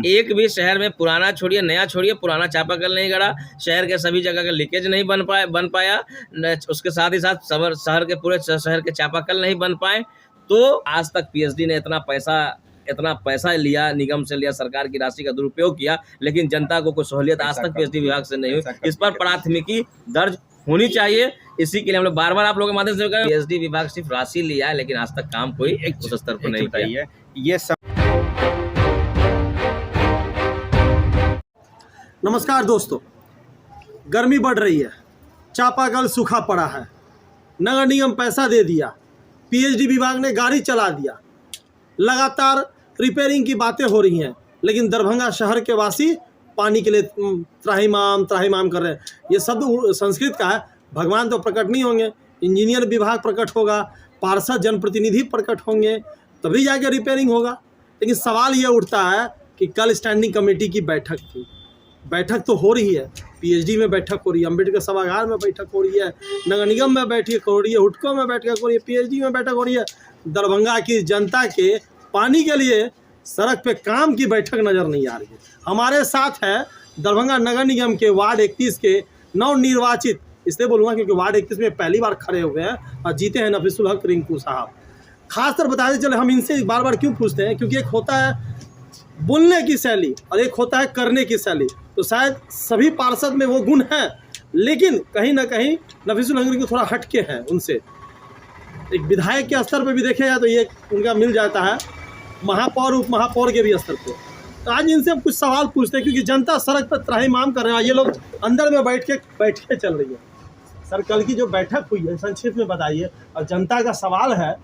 एक भी शहर में पुराना छोड़िए नया छोड़िए, पुराना चापाकल नहीं गड़ा, शहर के सभी जगह का लीकेज नहीं बन पाया, उसके साथ ही साथ शहर के पूरे शहर के चापाकल नहीं बन पाए। तो आज तक पीएचडी ने इतना पैसा लिया, निगम से लिया, सरकार की राशि का दुरुपयोग किया, लेकिन जनता को कोई सहूलियत आज तक पीएचडी विभाग से नहीं हुई। इस पर प्राथमिकी दर्ज होनी चाहिए। इसी के लिए हम लोग बार-बार आप लोगों के माध्यम से कह रहे हैं, पीएचडी विभाग सिर्फ राशि लिया है, लेकिन आज तक काम कोई उस स्तर पर नहीं किया। ये सब नमस्कार दोस्तों, गर्मी बढ़ रही है, चापाकल सूखा पड़ा है, नगर निगम पैसा दे दिया, पीएचडी विभाग ने गाड़ी चला दिया, लगातार रिपेयरिंग की बातें हो रही हैं, लेकिन दरभंगा शहर के वासी पानी के लिए त्राहिमाम कर रहे हैं। ये शब्द संस्कृत का है। भगवान तो प्रकट नहीं होंगे, इंजीनियर विभाग प्रकट होगा, पार्षद जनप्रतिनिधि प्रकट होंगे, तभी जाके रिपेयरिंग होगा। लेकिन सवाल ये उठता है कि कल स्टैंडिंग कमेटी की बैठक थी, बैठक तो हो रही है, पीएचडी में बैठक हो रही है, अम्बेडकर सभागार में बैठक हो रही है, नगर निगम में बैठक हो रही है, हुडको में बैठक हो रही है, पीएचडी में बैठक हो रही है। दरभंगा की जनता के पानी के लिए सड़क पे काम की बैठक नज़र नहीं आ रही है। हमारे साथ है दरभंगा नगर निगम के वार्ड 31 के नवनिर्वाचित, इसलिए बोलूँगा क्योंकि वार्ड 31 में पहली बार खड़े हुए हैं और जीते हैं नफीसुल हक रिंकू साहब। खासकर बताते चले, हम इनसे बार बार क्यों पूछते हैं, क्योंकि एक होता है बोलने की शैली और एक होता है करने की शैली। तो शायद सभी पार्षद में वो गुण हैं, लेकिन कहीं ना कहीं नफीसुल हक रिंकू थोड़ा हटके हैं उनसे। एक विधायक के स्तर पर भी देखे जाए तो ये उनका मिल जाता है, महापौर उप महापौर के भी स्तर पे। तो आज इनसे हम कुछ सवाल पूछते हैं, क्योंकि जनता सड़क पर त्राहिमाम कर रहे हैं, ये लोग अंदर में बैठ के चल रही है। सर, कल की जो बैठक हुई है संक्षिप्त में बताइए, और जनता का सवाल है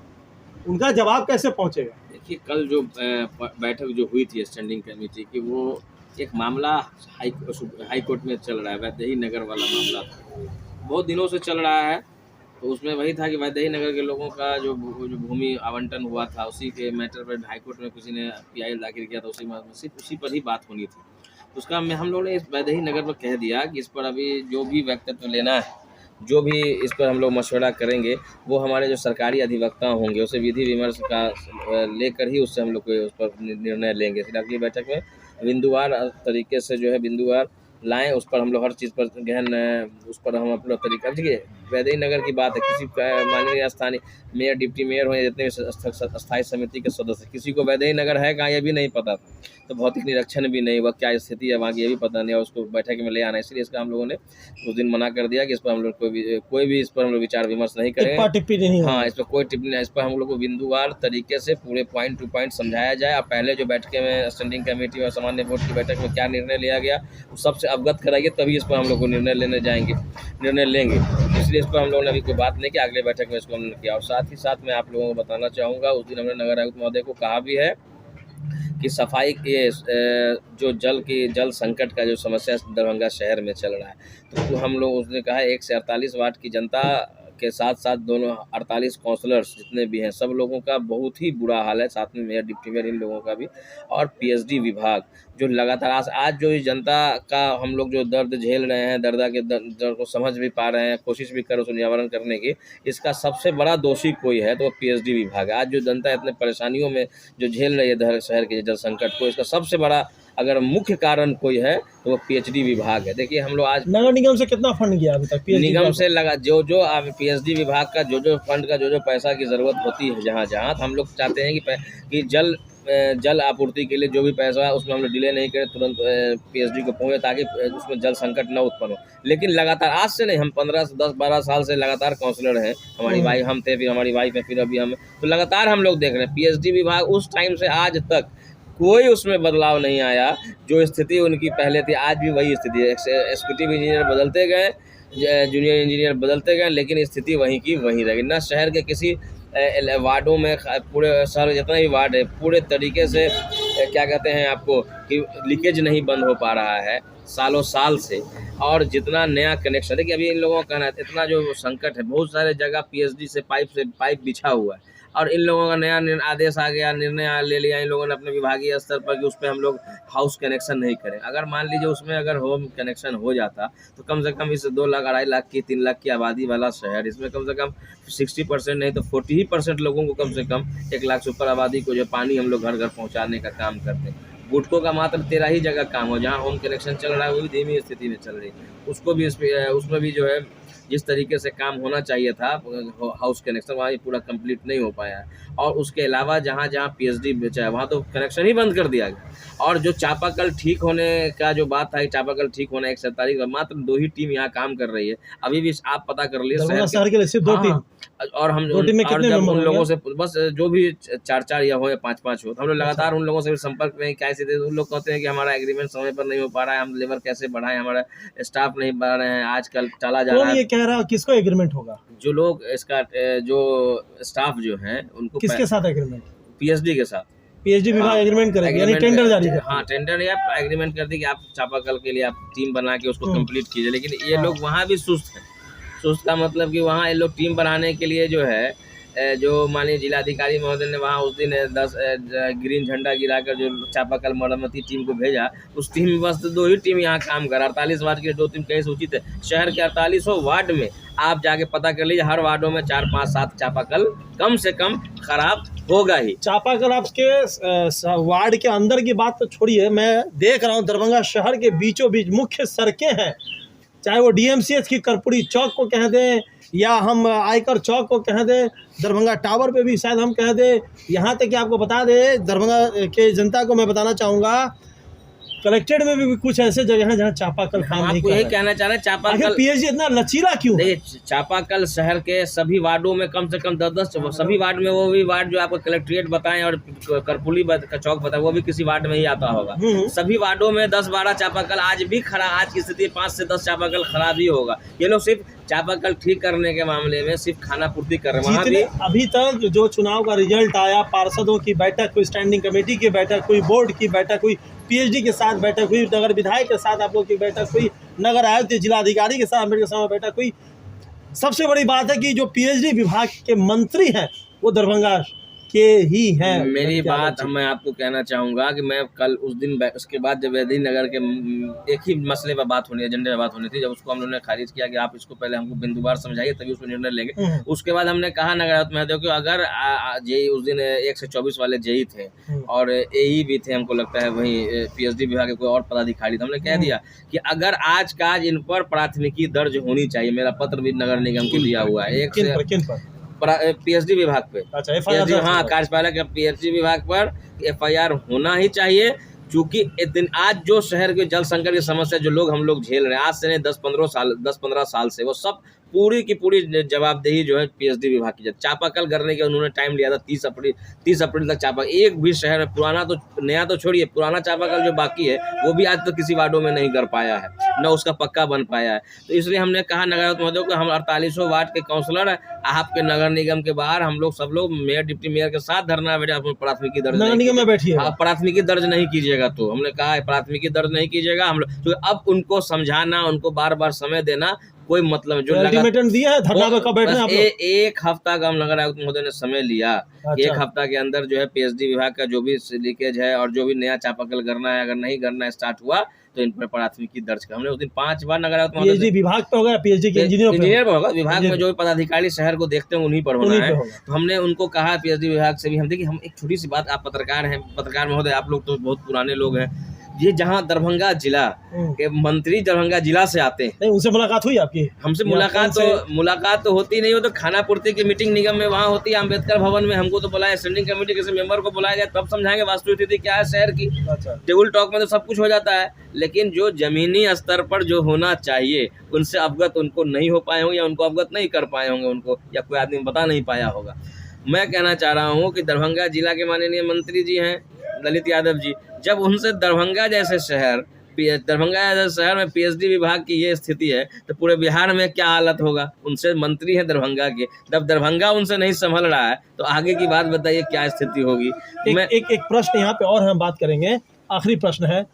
उनका जवाब कैसे पहुंचेगा? देखिए, कल जो बैठक जो हुई थी स्टैंडिंग कमेटी की, वो एक मामला हाई कोर्ट में चल रहा है, वैदेही नगर वाला मामला था, बहुत दिनों से चल रहा है। तो उसमें वही था कि वैदेही नगर के लोगों का जो भूमि आवंटन हुआ था, उसी के मैटर पर हाईकोर्ट में किसी ने पीआई दाखिल किया था, उसी पर ही बात होनी थी। तो उसका हम लोगों ने इस वैदेही नगर पर कह दिया कि इस पर अभी जो भी व्यक्तित्व लेना है, जो भी इस पर हम लोग मशवरा करेंगे, वो हमारे जो सरकारी अधिवक्ता होंगे उसे विधि विमर्श का लेकर ही उससे हम लोग उस पर निर्णय लेंगे। फिर अगली बैठक में बिंदुवार तरीके से जो है बिंदुवार लाएं, उस पर हम लोग हर चीज़ पर गहन उस पर हम अपना तरीका। देखिए, वैदेही नगर की बात है, किसी माननीय स्थानीय मेयर, डिप्टी मेयर हो या जितने भी स्थायी समिति के सदस्य, किसी को वैदेही नगर है कहाँ ये भी नहीं पता था। तो भौतिक निरीक्षण भी नहीं हुआ, क्या स्थिति है वहाँ की ये भी पता नहीं, और उसको बैठक में ले आना, इसलिए इसका हम लोगों ने उस दिन मना कर दिया कि इस पर हम लोग कोई भी इस पर हम लोग विचार विमर्श नहीं करेंगे। हाँ, इस पर कोई टिप्पणी नहीं, इस पर हम लोग को बिंदुवार तरीके से पूरे पॉइंट टू पॉइंट समझाया जाए। और पहले जो बैठकें में स्टैंडिंग कमेटी और सामान्य बोर्ड की बैठक में क्या निर्णय लिया गया सबसे अवगत कराइए, तभी इस पर हम लोग को निर्णय लेंगे। इसलिए इस पर हम लोगों ने अभी कोई बात नहीं की, अगले बैठक में इसको हमने किया। और साथ ही साथ मैं आप लोगों को बताना चाहूँगा, उस दिन हमने नगर आयुक्त महोदय को कहा भी है कि सफाई के जो जल संकट का जो समस्या दरभंगा शहर में चल रहा है, तो हम लोग उसने कहा 1 से 48 वार्ड की जनता के साथ साथ दोनों 48 काउंसलर्स जितने भी हैं, सब लोगों का बहुत ही बुरा हाल है, साथ में मेयर, डिप्टी मेयर, इन लोगों का भी। और पीएचडी विभाग जो लगातार आज जो जनता का हम लोग जो दर्द झेल रहे हैं, दर्द को समझ भी पा रहे हैं, कोशिश भी कर रहे हैं उसको निवारण करने की, इसका सबसे बड़ा दोषी कोई है तो वो पीएचडी विभाग है। आज जो जनता इतने परेशानियों में जो झेल रही है शहर के जल संकट को, इसका सबसे बड़ा अगर मुख्य कारण कोई है तो वो पीएचडी विभाग है। देखिए, हम लोग आज नगर निगम से कितना फंड गया अभी तक? निगम से लगा जो पीएचडी विभाग का जो फंड का जो पैसा की ज़रूरत होती है जहाँ तो हम लोग चाहते हैं कि जल आपूर्ति के लिए जो भी पैसा है उसमें हम लोग डिले नहीं करें, तुरंत पीएचडी को पहुँचे, ताकि उसमें जल संकट न उत्पन्न हो। लेकिन लगातार आज से नहीं, हम 10-12 साल से लगातार काउंसलर हैं। हमारी वाइफ, हम थे, फिर हमारी वाइफ है, फिर अभी हम, तो लगातार हम लोग देख रहे हैं पीएचडी विभाग उस टाइम से आज तक कोई उसमें बदलाव नहीं आया। जो स्थिति उनकी पहले थी आज भी वही स्थिति है। एग्जीक्यूटिव इंजीनियर बदलते गए, जूनियर इंजीनियर बदलते गए, लेकिन स्थिति वहीं की वहीं रहेगी। न शहर के किसी वार्डों में, पूरे शहर जितना भी वार्ड है, पूरे तरीके से क्या कहते हैं आपको कि लीकेज नहीं बंद हो पा रहा है सालों साल से। और जितना नया कनेक्शन, देखिए अभी इन लोगों का कहना है इतना जो संकट है, बहुत सारे जगह पीएचडी से पाइप बिछा हुआ है, और इन लोगों का नया आदेश आ गया, निर्णय ले लिया इन लोगों ने अपने विभागीय स्तर पर कि उस पर हम लोग हाउस कनेक्शन नहीं करें। अगर मान लीजिए उसमें अगर होम कनेक्शन हो जाता तो कम से कम इस 2 लाख 2.5 लाख की 3 लाख की आबादी वाला शहर, इसमें कम से कम 60% नहीं तो 40% लोगों को, कम से कम 1 लाख से ऊपर आबादी को जो पानी हम लोग घर घर पहुँचाने का काम करते हैं। बुटको का मात्र 13 ही जगह काम हो, जहाँ होम कनेक्शन चल रहा है वो भी धीमी स्थिति में चल रही है। उसको भी उसमें भी जो है जिस तरीके से काम होना चाहिए था हाउस कनेक्शन, वहाँ पूरा कंप्लीट नहीं हो पाया है। और उसके अलावा जहाँ जहाँ पीएचडी बेचा है वहाँ तो कनेक्शन ही बंद कर दिया गया। और जो चापाकल ठीक होने का जो बात था, चापाकल ठीक होना 1 तारीख, मात्र 2 ही टीम यहाँ काम कर रही है। अभी भी आप पता कर लिए शहर के लिए सिर्फ 2 टीम, और हम दो टीम में कितने जब मेंबर उन हो लोगों गए? से बस जो भी 4-4 या हो या 5-5 हो, तो हम लोग लगातार उन लोगों से भी संपर्क में कैसे थे। उन लोग कहते हैं कि हमारा एग्रीमेंट समय पर नहीं हो पा रहा है, हम लेबर कैसे बढ़ाएं, हमारा स्टाफ नहीं बढ़ रहे हैं, आजकल चला जा रहा कौन है। ये कह रहा है किसको एग्रीमेंट होगा? जो लोग इसका जो स्टाफ जो है उनको किसके साथ एग्रीमेंट? पीएचडी के साथ पीएचडी विभाग एग्रीमेंट करेगी, यानी टेंडर जारी करेगी। हाँ, टेंडर या एग्रीमेंट कर दी कि आप चापाकल के लिए आप टीम बना के उसको कंप्लीट कीजिए। लेकिन ये लोग वहाँ भी सुस्त हैं। सुस्त का मतलब कि वहाँ ये लोग टीम बनाने के लिए जो है जो माननीय जिलाधिकारी महोदय ने वहाँ उस दिन 10 ग्रीन झंडा गिराकर जो चापाकल मरम्मती टीम को भेजा, उस टीम में बस 2 ही टीम यहाँ काम कर, 48 वार्ड की 2 टीम कहीं से उचित है। शहर के 48 वार्ड में आप जाके पता कर लीजिए, हर वार्डों में 4, 5, 7 चापाकल कम से कम खराब होगा ही। चापाकल आपके वार्ड के अंदर की बात तो छोड़िए, मैं देख रहा हूँ दरभंगा शहर के बीचों बीच मुख्य सड़कें हैं, चाहे वो डीएमसीएच की कर्पूरी चौक को कह दें या हम आयकर चौक को कह दें, दरभंगा टावर पे भी शायद हम कह दें। यहाँ तक कि आपको बता दें, दरभंगा के जनता को मैं बताना चाहूँगा, कलेक्टेड में भी कुछ ऐसे जगह हैं जहाँ चापाकल काम नहीं कर रहा है। यही कहना चाह रहे हैं, चापाकल पीएचडी इतना लचीला क्यों? देखिए, चापाकल शहर के सभी वार्डों में कम से कम 10-10 सभी वार्ड में, वो भी वार्ड जो आपको कलेक्ट्रेट बताएं और कर्पूरी का चौक बताएं, वो भी किसी वार्ड में ही आता होगा। सभी वार्डों में 10-12 चापाकल आज भी खराब, आज की स्थिति 5 से 10 चापाकल खराब ही होगा। ये लोग सिर्फ चापाकल ठीक करने के मामले में सिर्फ खाना पूर्ति कर रहे हैं। वहाँ भी अभी तक जो चुनाव का रिजल्ट आया, पार्षदों की बैठक हुई, स्टैंडिंग कमेटी की बैठक हुई, बोर्ड की बैठक हुई, पीएचडी के साथ बैठक हुई, नगर विधायक के साथ आप लोग की बैठक हुई, नगर आयुक्त जिलाधिकारी के साथ अम्बेडकर साहब बैठक हुई। सबसे बड़ी बात है कि जो पीएचडी विभाग के मंत्री हैं वो दरभंगा के ही हैं। मेरी बात मैं आपको कहना चाहूँगा कि मैं कल उस दिन उसके बाद जब वैदिक नगर के एक ही मसले पर बात होनी, एजेंडे पर बात होनी थी, जब उसको हम लोगों ने खारिज किया कि आप इसको पहले हमको बिंदुवार समझाइए तभी उसको निर्णय लेंगे। उसके बाद हमने कहा नगर आयुक्त महोदय कि अगर जेई उस दिन 1 से 24 वाले जेई थे और एई भी थे, हमको लगता है वहीं पीएचडी विभाग के कोई और पदाधिकारी, तो हमने कह दिया कि अगर आज का आज इन पर प्राथमिकी दर्ज होनी चाहिए। मेरा पत्र भी नगर निगम को दिया हुआ है, पीएचडी विभाग पे। अच्छा, हाँ, कार्यपालक पीएचडी विभाग पर एफआईआर होना ही चाहिए, क्योंकि आज जो शहर के जल संकट की समस्या जो हम लोग झेल रहे हैं, आज से नहीं 10-15 साल से, वो सब पूरी की पूरी जवाबदेही जो है पीएचडी विभाग की। चापाकल करने के उन्होंने टाइम लिया था 30 अप्रैल तक। चापाकल एक भी शहर में पुराना तो नया तो छोड़िए, पुराना चापाकल जो बाकी है वो भी आज तक किसी वार्डों में नहीं कर पाया है, न उसका पक्का बन पाया है। तो इसलिए हमने कहा नगर आयुक्त महोदय को, हम 48 वार्ड के काउंसलर आपके नगर निगम के बाहर हम लोग सब लोग मेयर डिप्टी मेयर के साथ धरना बैठे, अपनी प्राथमिकी दर्ज नगर निगम में बैठिए। हाँ, प्राथमिकी दर्ज नहीं कीजिएगा। तो हमने कहा प्राथमिकी दर्ज नहीं कीजिएगा हम लोग, तो अब उनको समझाना, उनको बार बार समय देना कोई मतलब जो अल्टीमेटम दिया है, धरना पे कब बैठे हैं आप लोग? 1 हफ्ता का हम नगर आयुक्त महोदय ने समय लिया। 1 हफ्ता के अंदर जो है पीएचडी विभाग का जो भी लीकेज है और जो भी नया चापाकल करना है, अगर नहीं करना स्टार्ट हुआ तो इन पर प्राथमिकी दर्ज कर। हमने उस दिन 5 बार नगर आयुक्त महोदय पीएचडी विभाग पे होगा, पीएचडी के इंजीनियर पर होगा। विभाग में जो भी पदाधिकारी शहर को देखते हैं उन्हीं पर होना है। तो हमने उनको कहा पीएचडी विभाग से भी, हम देखिए, हम एक छोटी सी बात, आप पत्रकार हैं, पत्रकार महोदय आप लोग तो बहुत पुराने लोग हैं, ये जहाँ दरभंगा जिला के मंत्री दरभंगा जिला से आते हैं, नहीं उनसे मुलाकात हुई आपकी? हमसे मुलाकात तो होती नहीं, हो तो खाना पूर्ति की मीटिंग निगम में वहाँ होती है, अम्बेडकर भवन में। हमको तो बुलाया, स्टैंडिंग कमेटी किसी मेंबर को बुलाया गया, तब समझाएंगे वास्तविक स्थिति क्या है शहर की। टेबल टॉक में तो सब कुछ हो जाता है, लेकिन जो जमीनी स्तर पर जो होना चाहिए उनसे अवगत उनको नहीं हो पाए होंगे, या उनको अवगत नहीं कर पाए होंगे उनको, या कोई आदमी बता नहीं पाया होगा। मैं कहना चाह रहा हूँ कि दरभंगा जिला के माननीय मंत्री जी हैं ललित यादव जी, जब उनसे दरभंगा जैसे शहर में पीएचडी विभाग की ये स्थिति है, तो पूरे बिहार में क्या हालत होगा। उनसे मंत्री हैं दरभंगा के, जब दरभंगा उनसे नहीं संभल रहा है तो आगे की बात बताइए क्या स्थिति होगी। एक प्रश्न यहाँ पे और हम बात करेंगे, आखिरी प्रश्न है।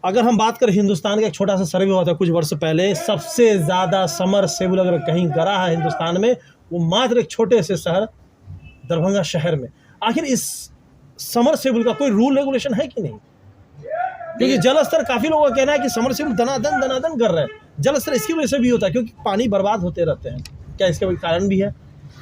अगर हम बात करें, हिंदुस्तान का एक छोटा सा सर्वे हुआ था कुछ वर्ष पहले, सबसे ज़्यादा समर सेबुल अगर कहीं करा है हिंदुस्तान में, वो मात्र एक छोटे से शहर दरभंगा शहर में। आखिर इस समर सेबुल का कोई रूल रेगुलेशन है कि नहीं? क्योंकि जल स्तर, काफ़ी लोगों का कहना है कि समर सेबुल दनादन कर रहे हैं। जल स्तर इसकी वजह से भी होता है क्योंकि पानी बर्बाद होते रहते हैं। क्या इसका कोई कारण भी है?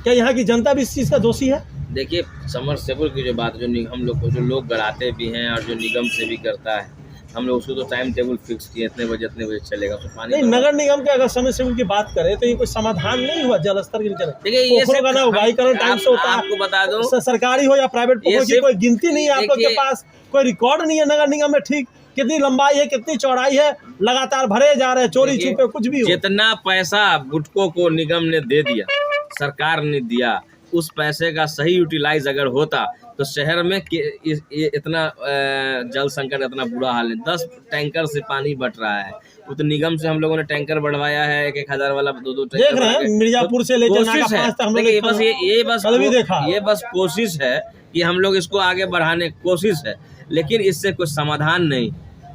क्या यहाँ की जनता भी इस चीज़ का दोषी है? देखिए समरसेबल की जो बात, हम लोग को जो लोग गड़ाते भी हैं और जो निगम से भी करता है, हम लोग उसको तो टाइम टेबल फिक्स किए, इतने बजे चलेगा, उसमें पानी नहीं, नगर निगम के अगर समय से उनकी बात करें तो ये कोई समाधान नहीं हुआ जल स्तर के नीचे। देखिए ये पोखरों का ना उगाहीकरण टाइम से होता है। आपको बता दूं, सरकारी हो या प्राइवेट पोखरों की कोई गिनती नहीं है, आप लोग के पास कोई रिकॉर्ड नहीं है नगर निगम में ठीक कितनी लंबाई है, कितनी चौड़ाई है, लगातार भरे जा रहे हैं, चोरी छुपे कुछ भी हो। जितना पैसा बुटको को निगम ने दे दिया, सरकार ने दिया, उस पैसे का सही यूटिलाइज अगर होता तो शहर में इतना जल संकट, इतना बुरा हाल है। 10 टैंकर से पानी बट रहा है, वो तो निगम से हम लोगों ने टैंकर बढ़वाया है, 1,000 वाला 2-2 टैंकर देख रहे हैं मिर्जापुर से लेकर नागापास तक हम लोग ये बस कोशिश है कि हम लोग इसको आगे बढ़ाने की कोशिश है, लेकिन इससे कोई समाधान नहीं।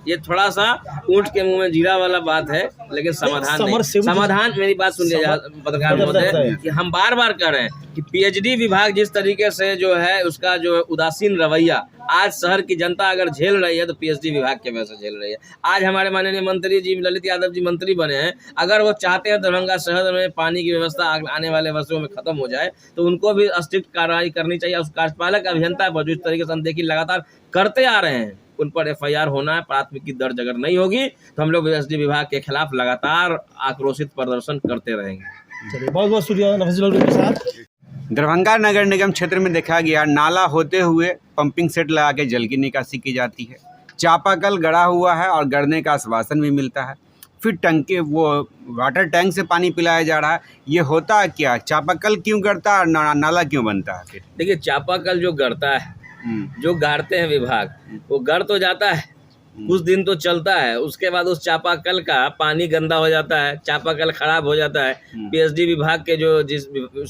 ये थोड़ा सा ऊंट के मुंह में जीरा वाला बात है, लेकिन समाधान नहीं। समाधान, मेरी बात सुनिए पत्रकार महोदय, कि हम बार बार कह रहे हैं कि पीएचडी विभाग जिस तरीके से जो है उसका जो उदासीन रवैया आज शहर की जनता अगर झेल रही है तो पीएचडी विभाग के वजह से झेल रही है। आज हमारे माननीय मंत्री जी ललित यादव जी मंत्री बने हैं, अगर वो चाहते हैं दरभंगा शहर में पानी की व्यवस्था आने वाले वर्षों में खत्म हो जाए तो उनको भी स्ट्रिक्ट कार्रवाई करनी चाहिए। उस कार्यपालक अभियंता पर जिस तरीके से हम देखिए लगातार करते आ रहे हैं, उन पर एफआईआर होना है, प्राथमिकी दर्ज अगर नहीं होगी तो हम लोग पीएचडी विभाग के खिलाफ लगातार आक्रोशित प्रदर्शन करते रहेंगे। चलिए, बहुत बहुत शुक्रिया नफीजुल के साथ। दरभंगा नगर निगम क्षेत्र में देखा गया नाला होते हुए पंपिंग सेट लगा के जल की निकासी की जाती है, चापाकल गड़ा हुआ है और गड़ने का आश्वासन भी मिलता है, फिर टंके वो वाटर टैंक से पानी पिलाया जा रहा है। ये होता है क्या? चापाकल क्यों गड़ता है और नाला क्यों बनता है? फिर देखिए चापाकल जो गड़ता है, जो गाड़ते हैं विभाग, वो गड़ तो जाता है, कुछ दिन तो चलता है, उसके बाद उस चापाकल का पानी गंदा हो जाता है, चापाकल खराब हो जाता है। पीएचडी विभाग के जो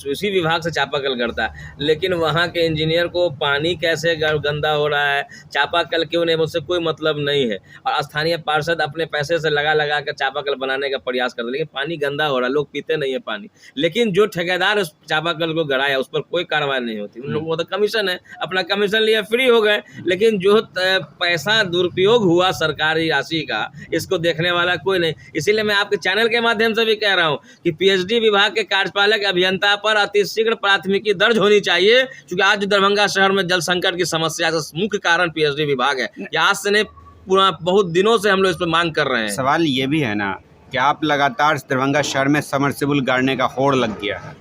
उसी विभाग से चापाकल गड़ता है, लेकिन वहाँ के इंजीनियर को पानी कैसे गंदा हो रहा है, चापाकल क्यों नहीं, मुझसे कोई मतलब नहीं है। और स्थानीय पार्षद अपने पैसे से लगा कर चापाकल बनाने का प्रयास करते, लेकिन पानी गंदा हो रहा है, लोग पीते नहीं है पानी। लेकिन जो ठेकेदार उस चापाकल को गड़ाया उस पर कोई कार्रवाई नहीं होती, उन लोगों को तो कमीशन है, अपना कमीशन लिया फ्री हो गए। लेकिन जो पैसा दुरुपयोग हुआ सरकारी राशि का, इसको देखने वाला कोई नहीं। इसीलिए मैं आपके चैनल के माध्यम से भी कह रहा हूं कि पीएचडी विभाग के कार्यपालक अभियंता पर अतिशीघ्र प्राथमिकी दर्ज होनी चाहिए, क्योंकि आज दरभंगा शहर में जल संकट की समस्या का मुख्य कारण पीएचडी विभाग है। ये आज से नहीं, पूरा बहुत दिनों से हम लोग इस पर मांग कर रहे हैं। सवाल ये भी है ना कि आप लगातार दरभंगा शहर में समरसेबुल गाड़ने का होड़ लग गया है,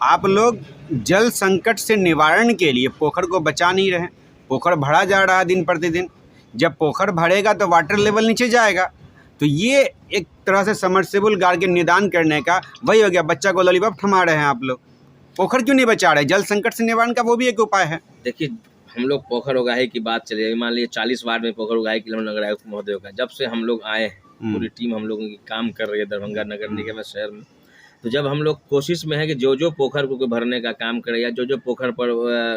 आप लोग जल संकट से निवारण के लिए पोखर को बचा नहीं रहे। पोखर भरा जा रहा है दिन प्रतिदिन, जब पोखर भरेगा तो वाटर लेवल नीचे जाएगा। तो ये एक तरह से समरसेबुल गाड़ के निदान करने का वही हो गया, बच्चा को लॉलीपॉप थमा रहे हैं आप लोग। पोखर क्यों नहीं बचा रहे? जल संकट से निवारण का वो भी एक उपाय है। देखिए हम लोग पोखर उगाही की बात चले, मान लीजिए 40 वार्ड में पोखर उगाही के लिए नगर आयुक्त महोदय का, जब से हम लोग आए हैं, पूरी टीम हम लोगों की काम कर रही है दरभंगा नगर निगम शहर में। तो जब हम लोग कोशिश में है कि जो पोखर को भरने का काम करे या जो पोखर पर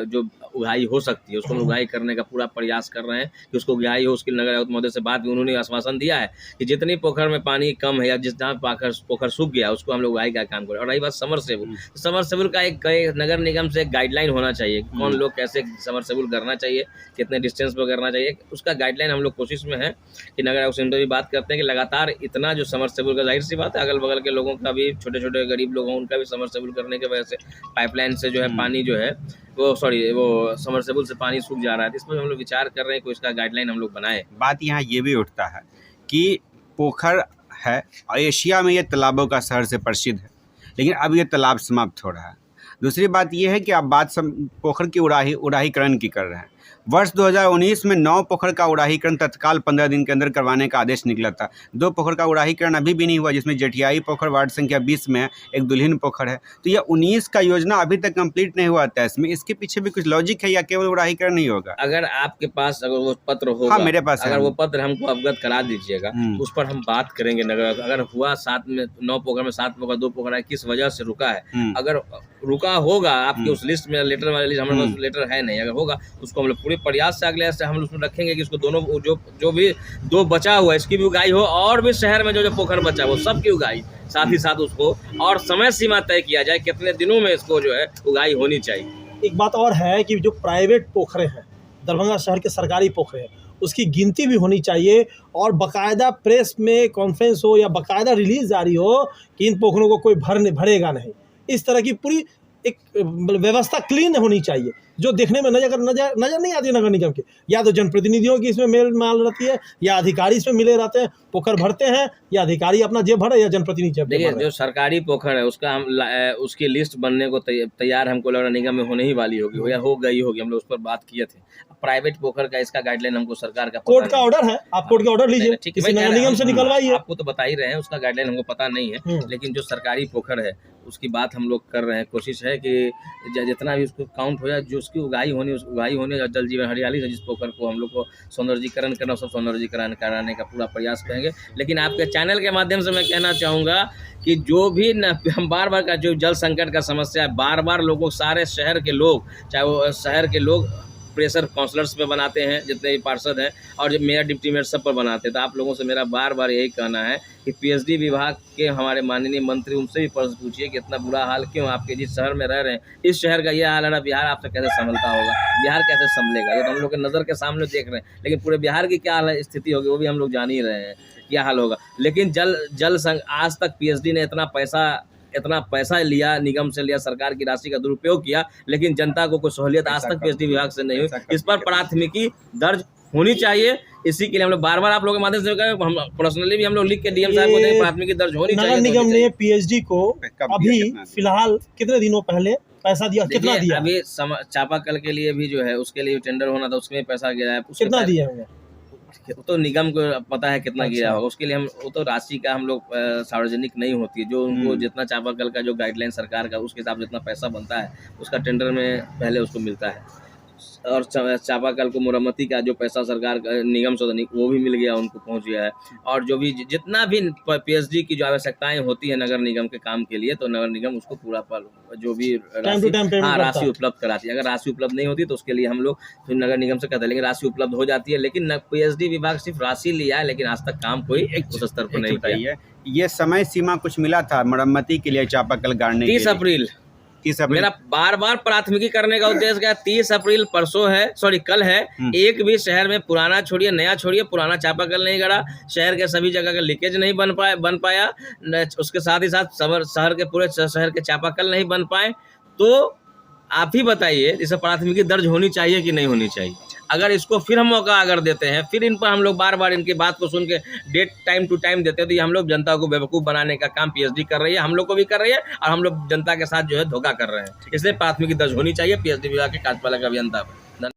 जो उगाही हो सकती है उसको उगाही करने का पूरा प्रयास कर रहे हैं कि उसको उगाही हो। उसके नगर आयुक्त महोदय से बात भी उन्होंने आश्वासन दिया है कि जितनी पोखर में पानी कम है या जिस जहाँ पोखर सूख गया उसको हम लोग उगाही का काम करें। और रही बात समरसेबुल का एक नगर निगम से एक गाइडलाइन होना चाहिए, कौन लोग कैसे समरसेबुल करना चाहिए, कितने डिस्टेंस पर करना चाहिए, उसका गाइडलाइन हम लोग कोशिश में है कि नगर आयुक्त से भी बात करते हैं कि लगातार इतना जो समरसेबुल का, जाहिर सी बात है अगल बगल के लोगों का भी, छोटे गरीब लोग हैं उनका भी समरसेबुल करने की वजह से पाइपलाइन से जो है पानी जो है वो समरसेबुल से पानी सूख जा रहा है। इसमें हम लोग विचार कर रहे हैं कि इसका गाइडलाइन हम लोग बनाए। बात यहाँ ये भी उठता है कि पोखर है और एशिया में ये तालाबों का शहर से प्रसिद्ध है, लेकिन अब ये तालाब समाप्त हो रहा है। दूसरी बात ये है कि आप बात पोखर की उड़ाहीकरण की कर रहे हैं। वर्ष 2019 में 9 पोखर का उड़ाहीकरण तत्काल 15 दिन के अंदर करवाने का आदेश निकला था। 2 पोखर का उड़ाहीकरण अभी भी नहीं हुआ, जिसमें जटियाई पोखर वार्ड संख्या 20 में है, एक दुल्हिन पोखर है। तो यह 19 का योजना अभी तक कंप्लीट नहीं हुआ था। इसमें इसके पीछे भी कुछ लॉजिक है या केवल उड़ाहीकरण नहीं होगा? अगर आपके पास अगर वो पत्र होगा, हाँ मेरे पास अगर वो पत्र हमको अवगत करा दीजिएगा तो उस पर हम बात करेंगे। नगर अगर हुआ 7 में 9 पोखर में 7 पोखर 2 पोखर है, किस वजह से रुका है, अगर रुका होगा आपकी उस लिस्ट में, लेटर वाले लिस्ट हमारे पास लेटर है नहीं, अगर होगा उसको हम लोग पूरे प्रयास से अगले से हम लोग उसमें रखेंगे कि इसको दोनों जो भी 2 बचा हुआ है इसकी भी उगाही हो, और भी शहर में जो पोखर बचा वो सब की उगाही, साथ ही साथ उसको और समय सीमा तय किया जाए कितने दिनों में इसको जो है उगाही होनी चाहिए। एक बात और है कि जो प्राइवेट पोखरे हैं, दरभंगा शहर के सरकारी पोखरे हैं, उसकी गिनती भी होनी चाहिए और बाकायदा प्रेस में कॉन्फ्रेंस हो या बाकायदा रिलीज जारी हो कि इन पोखरों को कोई भरेगा नहीं। इस तरह की पूरी एक व्यवस्था क्लीन होनी चाहिए, जो देखने में नजर नहीं आती नगर निगम की। या तो जनप्रतिनिधियों की इसमें मेल माल रहती है, या अधिकारी इसमें मिले रहते हैं, पोखर भरते हैं, या अधिकारी अपना जेब भरे या जनप्रतिनिधि जेब देखिए, भरे। जो सरकारी पोखर है उसका उसकी लिस्ट बनने को तैयार हमको लग रहा है निगम में होने ही वाली होगी, या हो गई होगी। हम लोग उस पर बात किए थे। प्राइवेट पोखर का इसका गाइडलाइन हमको सरकार का कोर्ट का ऑर्डर है, आप कोर्ट का ऑर्डर लीजिए, ठीक है, किसी नगर निगम से निकलवाइए। आपको तो बता ही रहे हैं, उसका गाइडलाइन हमको पता नहीं है। लेकिन जो सरकारी पोखर है उसकी बात हम लोग कर रहे हैं। कोशिश है कि जितना भी उसको काउंट हो जाए, जो उसकी उगाही होनी और जल जीवन हरियाली से जिस पोखर को हम लोग को सौंदर्यीकरण करना, सब सौंदर्यीकरण कराने का पूरा प्रयास करेंगे। लेकिन आपके चैनल के माध्यम से मैं कहना चाहूँगा कि जो भी हम बार का जो जल संकट का समस्या है, बार लोगों, सारे शहर के लोग, चाहे वो शहर के लोग प्रेशर काउंसलर्स पे बनाते हैं, जितने भी पार्षद हैं, और जो मेयर डिप्टी मेयर सब पर बनाते हैं। तो आप लोगों से मेरा बार यही कहना है कि पीएचडी विभाग के हमारे माननीय मंत्री, उनसे भी प्रश्न पूछिए कि इतना बुरा हाल क्यों आपके जिस शहर में रह रहे हैं, इस शहर का ये हाल है, बिहार आपसे कैसे संभलता होगा, बिहार कैसे संभलेगा? ये तो हम लोग के नज़र के सामने देख रहे हैं। लेकिन पूरे बिहार की क्या हाल स्थिति होगी वो भी हम लोग जान ही रहे हैं क्या हाल होगा। लेकिन आज तक पीएचडी ने इतना पैसा लिया, निगम से लिया, सरकार की राशि का दुरुपयोग किया, लेकिन जनता को कोई सहूलियत आज तक पीएचडी विभाग से नहीं हुई। इस पर प्राथमिकी दर्ज होनी चाहिए। इसी के लिए हम लोग बार आप लोगों के माध्यम से हम पर्सनली भी हम लोग लिख के डीएम साहब को दें, प्राथमिकी दर्ज होनी चाहिए। नगर निगम ने पीएचडी को अभी फिलहाल कितने दिनों पहले पैसा दिया, कितना दिया? अभी चापाकल के लिए भी जो है उसके लिए टेंडर होना था, उसमें पैसा गिरा है। कितना दिया है? तो निगम को पता है कितना गिरा होगा, उसके लिए हम वो तो राशि का हम लोग सार्वजनिक नहीं होती है। जो उनको जितना चापाकल का जो गाइडलाइन सरकार का, उसके हिसाब से जितना पैसा बनता है उसका टेंडर में पहले उसको मिलता है। और चापाकल को मुरम्मती का जो पैसा सरकार निगम से वो भी मिल गया, उनको पहुंच गया है। और जो भी जितना भी पीएचडी की जो आवश्यकताएं होती है नगर निगम के काम के लिए, तो नगर निगम उसको पूरा जो भी राशि उपलब्ध कराती है। अगर राशि उपलब्ध नहीं होती तो उसके लिए हम लोग फिर नगर निगम से कहते हैं, लेकिन राशि उपलब्ध हो जाती है। लेकिन पीएचडी विभाग सिर्फ राशि लिया है, लेकिन आज तक काम कोई उस स्तर पर नहीं किया। ये समय सीमा कुछ मिला था मरम्मती के लिए चापाकल गाड़ने के लिए? 30 अप्रैल मेरा बार प्राथमिकी करने का उद्देश्य क्या? 30 अप्रैल परसों है, कल है। एक भी शहर में पुराना छोड़िए, नया छोड़िए, पुराना चापाकल नहीं गड़ा। शहर के सभी जगह का लीकेज नहीं बन पाया। उसके साथ ही साथ शहर के पूरे शहर के चापाकल नहीं बन पाए। तो आप ही बताइए, इसे प्राथमिकी दर्ज होनी चाहिए कि नहीं होनी चाहिए? अगर इसको फिर हम मौका अगर देते हैं, फिर इन पर हम लोग बार इनकी बात को सुन के डेट टाइम टू टाइम देते हैं, तो ये हम लोग जनता को बेवकूफ़ बनाने का काम पीएचडी कर रही है, हम लोग को भी कर रही है, और हम लोग जनता के साथ जो है धोखा कर रहे हैं। इसलिए प्राथमिकी दर्ज होनी चाहिए पीएचडी विभाग के कार्यपालक अभियंता पर।